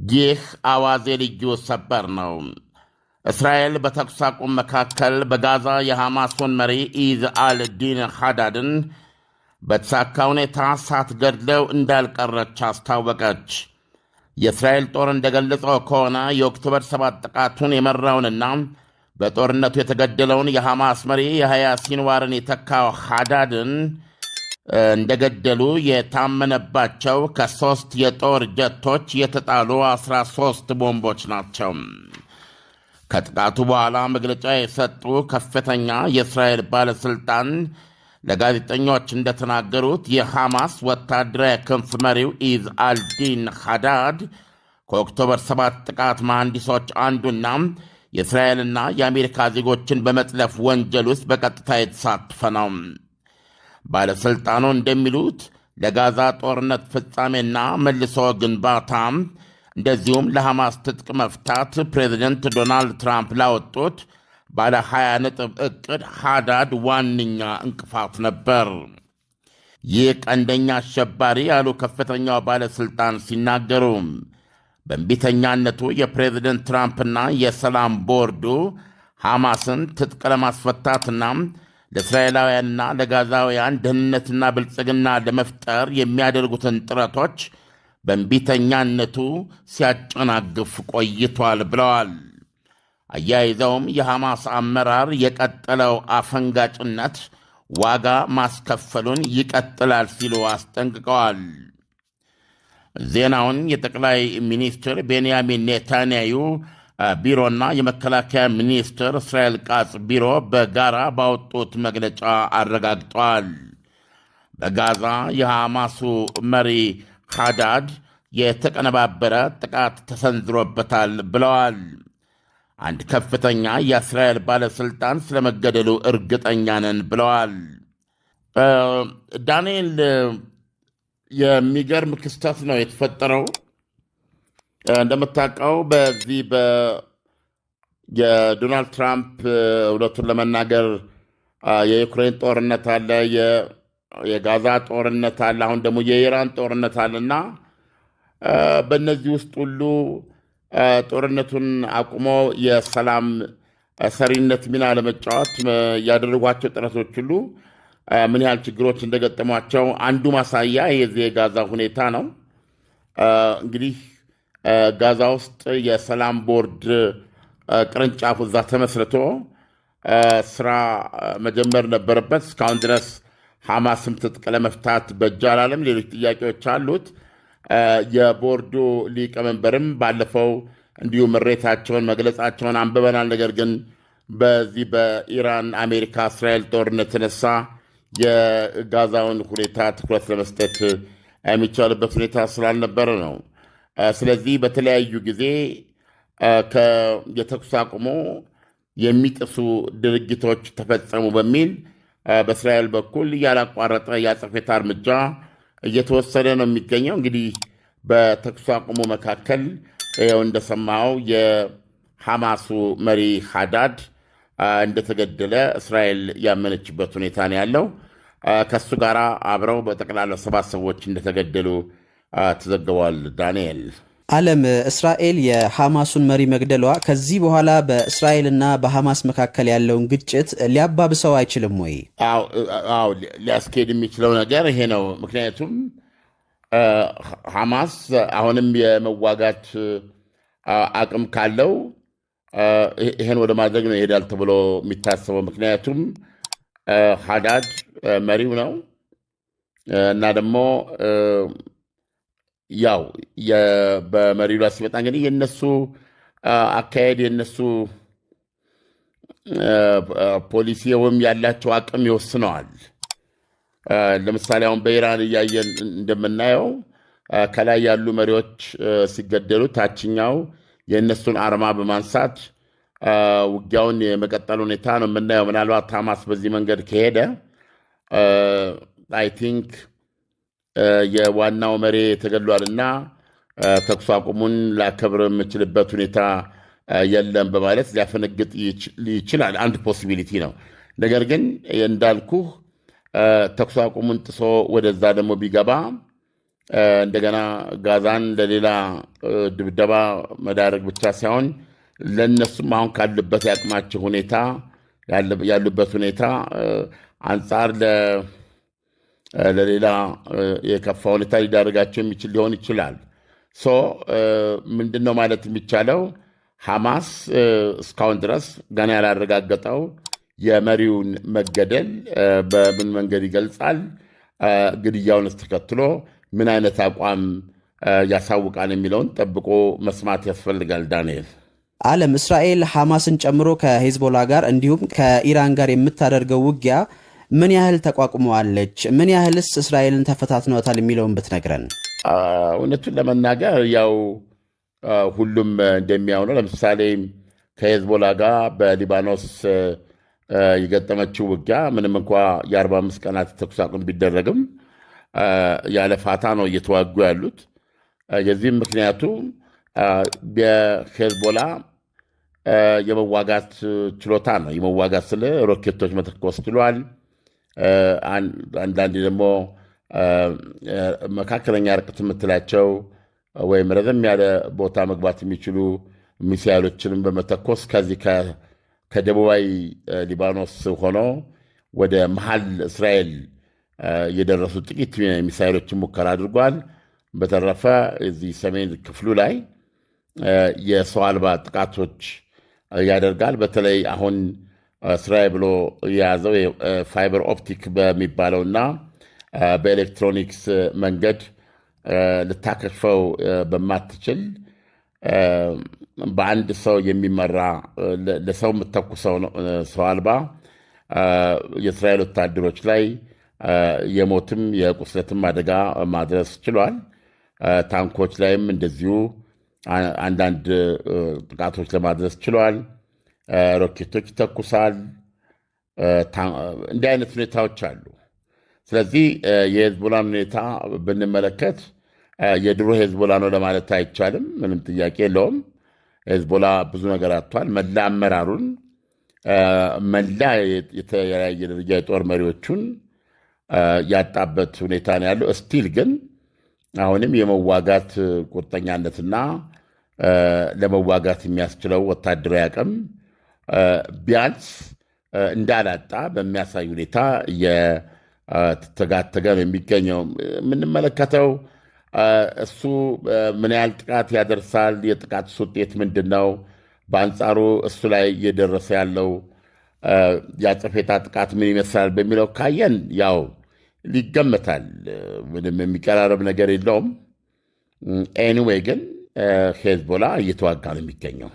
ይህ አዋዜ ልዩ ሰበር ነው። እስራኤል በተኩስ አቁም መካከል በጋዛ የሐማሱን መሪ ኢዝ አልዲን ሐዳድን በተሳካ ሁኔታ ሳትገድለው እንዳልቀረች አስታወቀች። የእስራኤል ጦር እንደገለጸው ከሆነ የኦክቶበር 7 ጥቃቱን የመራውንና በጦርነቱ የተገደለውን የሐማስ መሪ የሐያ ሲንዋርን የተካው ሐዳድን እንደገደሉ የታመነባቸው ከ3 የጦር ጀቶች የተጣሉ 13 ቦምቦች ናቸው። ከጥቃቱ በኋላ መግለጫ የሰጡ ከፍተኛ የእስራኤል ባለሥልጣን ለጋዜጠኞች እንደተናገሩት የሐማስ ወታደራዊ ክንፍ መሪው ኢዝ አልዲን ሐዳድ ከኦክቶበር 7 ጥቃት መሐንዲሶች አንዱና የእስራኤልና የአሜሪካ ዜጎችን በመጥለፍ ወንጀል ውስጥ በቀጥታ የተሳተፈ ነው። ባለሥልጣኑ እንደሚሉት ለጋዛ ጦርነት ፍጻሜና መልሶ ግንባታ እንደዚሁም ለሐማስ ትጥቅ መፍታት ፕሬዚደንት ዶናልድ ትራምፕ ላወጡት ባለ 20 ነጥብ ዕቅድ ሐዳድ ዋነኛ እንቅፋት ነበር። ይህ ቀንደኛ አሸባሪ ያሉ ከፍተኛው ባለሥልጣን ሲናገሩ በእንቢተኛነቱ የፕሬዚደንት ትራምፕና የሰላም ቦርዱ ሐማስን ትጥቅ ለማስፈታትና ለእስራኤላውያንና ለጋዛውያን ደህንነትና ብልጽግና ለመፍጠር የሚያደርጉትን ጥረቶች በእንቢተኛነቱ ሲያጨናግፍ ቆይቷል ብለዋል። አያይዘውም የሐማስ አመራር የቀጠለው አፈንጋጭነት ዋጋ ማስከፈሉን ይቀጥላል ሲሉ አስጠንቅቀዋል። ዜናውን የጠቅላይ ሚኒስትር ቤንያሚን ኔታንያሁ ቢሮና የመከላከያ ሚኒስትር እስራኤል ቃጽ ቢሮ በጋራ ባወጡት መግለጫ አረጋግጠዋል። በጋዛ የሐማሱ መሪ ሐዳድ የተቀነባበረ ጥቃት ተሰንዝሮበታል ብለዋል። አንድ ከፍተኛ የእስራኤል ባለሥልጣን ስለመገደሉ እርግጠኛ ነን ብለዋል። ዳንኤል፣ የሚገርም ክስተት ነው የተፈጠረው። እንደምታውቀው በዚህ የዶናልድ ትራምፕ እውነቱን ለመናገር የዩክሬን ጦርነት አለ፣ የጋዛ ጦርነት አለ፣ አሁን ደግሞ የኢራን ጦርነት አለና በእነዚህ ውስጥ ሁሉ ጦርነቱን አቁሞ የሰላም ሰሪነት ሚና ለመጫወት ያደረጓቸው ጥረቶች ሁሉ ምን ያህል ችግሮች እንደገጠሟቸው አንዱ ማሳያ የዚህ የጋዛ ሁኔታ ነው። እንግዲህ ጋዛ ውስጥ የሰላም ቦርድ ቅርንጫፍ እዛ ተመስርቶ ስራ መጀመር ነበረበት። እስካሁን ድረስ ሐማስም ትጥቅ ለመፍታት በእጅ አላለም። ሌሎች ጥያቄዎች አሉት። የቦርዱ ሊቀመንበርም ባለፈው እንዲሁ ምሬታቸውን መግለጻቸውን አንብበናል። ነገር ግን በዚህ በኢራን አሜሪካ እስራኤል ጦርነት የተነሳ የጋዛውን ሁኔታ ትኩረት ለመስጠት የሚቻልበት ሁኔታ ስላልነበረ ነው። ስለዚህ በተለያዩ ጊዜ የተኩስ አቁሞ የሚጥሱ ድርጊቶች ተፈጸሙ በሚል በእስራኤል በኩል ያላቋረጠ የአጸፋ እርምጃ እየተወሰደ ነው የሚገኘው። እንግዲህ በተኩስ አቁሙ መካከል ይኸው እንደሰማው የሐማሱ መሪ ሐዳድ እንደተገደለ እስራኤል ያመነችበት ሁኔታ ነው ያለው። ከእሱ ጋር አብረው በጠቅላላ 7 ሰዎች እንደተገደሉ ተዘግበዋል። ዳንኤል ዓለም እስራኤል የሐማሱን መሪ መግደሏ ከዚህ በኋላ በእስራኤልና በሐማስ መካከል ያለውን ግጭት ሊያባብሰው አይችልም ወይ? አዎ ሊያስኬድ የሚችለው ነገር ይሄ ነው። ምክንያቱም ሐማስ አሁንም የመዋጋት አቅም ካለው ይሄን ወደ ማድረግ ነው ይሄዳል ተብሎ የሚታሰበው። ምክንያቱም ሐዳድ መሪው ነው እና ደግሞ ያው በመሪው ላይ ሲመጣ እንግዲህ የነሱ አካሄድ የነሱ ፖሊሲ ወይም ያላቸው አቅም ይወስነዋል። ለምሳሌ አሁን በኢራን እያየን እንደምናየው ከላይ ያሉ መሪዎች ሲገደሉ ታችኛው የእነሱን አርማ በማንሳት ውጊያውን የመቀጠል ሁኔታ ነው የምናየው። ምናልባት ሐማስ በዚህ መንገድ ከሄደ አይ ቲንክ የዋናው መሪ ተገድሏልና ተኩስ አቁሙን ላከብር የምችልበት ሁኔታ የለም በማለት ሊያፈነግጥ ይችላል። አንድ ፖሲቢሊቲ ነው። ነገር ግን እንዳልኩህ ተኩስ አቁሙን ጥሶ ወደዛ ደግሞ ቢገባ እንደገና ጋዛን ለሌላ ድብደባ መዳረግ ብቻ ሳይሆን ለእነሱም አሁን ካሉበት ያቅማቸው ሁኔታ ያሉበት ሁኔታ አንጻር ለሌላ የከፋ ሁኔታ ሊዳረጋቸው የሚችል ሊሆን ይችላል። ምንድነው ማለት የሚቻለው? ሐማስ እስካሁን ድረስ ገና ያላረጋገጠው የመሪውን መገደል በምን መንገድ ይገልጻል? ግድያውንስ ተከትሎ ምን አይነት አቋም ያሳውቃል የሚለውን ጠብቆ መስማት ያስፈልጋል። ዳንኤል ዓለም እስራኤል ሐማስን ጨምሮ ከሄዝቦላ ጋር እንዲሁም ከኢራን ጋር የምታደርገው ውጊያ ምን ያህል ተቋቁመዋለች? ምን ያህልስ እስራኤልን ተፈታትነዋታል የሚለውን ብትነግረን። እውነቱን ለመናገር ያው ሁሉም እንደሚያውነው ለምሳሌ ከሄዝቦላ ጋር በሊባኖስ የገጠመችው ውጊያ ምንም እንኳ የ45 ቀናት ተኩስ አቁም ቢደረግም ያለ ፋታ ነው እየተዋጉ ያሉት። የዚህም ምክንያቱ የሄዝቦላ የመዋጋት ችሎታ ነው። የመዋጋት ስለ ሮኬቶች መተኮስ ችሏል። አንዳንዴ ደግሞ መካከለኛ ርቀት የምትላቸው ወይም ረዘም ያለ ቦታ መግባት የሚችሉ ሚሳይሎችንም በመተኮስ ከዚህ ከደቡባዊ ሊባኖስ ሆኖ ወደ መሃል እስራኤል የደረሱ ጥቂት ሚሳይሎችን ሙከራ አድርጓል። በተረፈ እዚህ ሰሜን ክፍሉ ላይ የሰው አልባ ጥቃቶች ያደርጋል። በተለይ አሁን እስራኤል ብሎ የያዘው ፋይበር ኦፕቲክ በሚባለውና በኤሌክትሮኒክስ መንገድ ልታከሽፈው በማትችል በአንድ ሰው የሚመራ ለሰው የምተኩሰው ሰው አልባ የእስራኤል ወታደሮች ላይ የሞትም የቁስለትም አደጋ ማድረስ ችሏል። ታንኮች ላይም እንደዚሁ አንዳንድ ጥቃቶች ለማድረስ ችሏል። ሮኬቶች ይተኩሳል። እንዲህ አይነት ሁኔታዎች አሉ። ስለዚህ የሄዝቦላን ሁኔታ ብንመለከት የድሮ ሄዝቦላ ነው ለማለት አይቻልም። ምንም ጥያቄ የለውም። ሄዝቦላ ብዙ ነገር አጥቷል። መላ አመራሩን፣ መላ የተለያየ ደረጃ የጦር መሪዎቹን ያጣበት ሁኔታ ነው ያለው። እስቲል ግን አሁንም የመዋጋት ቁርጠኛነትና ለመዋጋት የሚያስችለው ወታደራዊ አቅም ቢያንስ እንዳላጣ በሚያሳይ ሁኔታ የተጋተገ ነው የሚገኘው። የምንመለከተው እሱ ምን ያህል ጥቃት ያደርሳል፣ የጥቃት ውጤት ምንድን ነው፣ በአንጻሩ እሱ ላይ እየደረሰ ያለው የአጸፋ ጥቃት ምን ይመስላል በሚለው ካየን ያው ሊገመታል። ምንም የሚቀራረብ ነገር የለውም። ኤኒዌይ ግን ሄዝቦላ እየተዋጋ ነው የሚገኘው።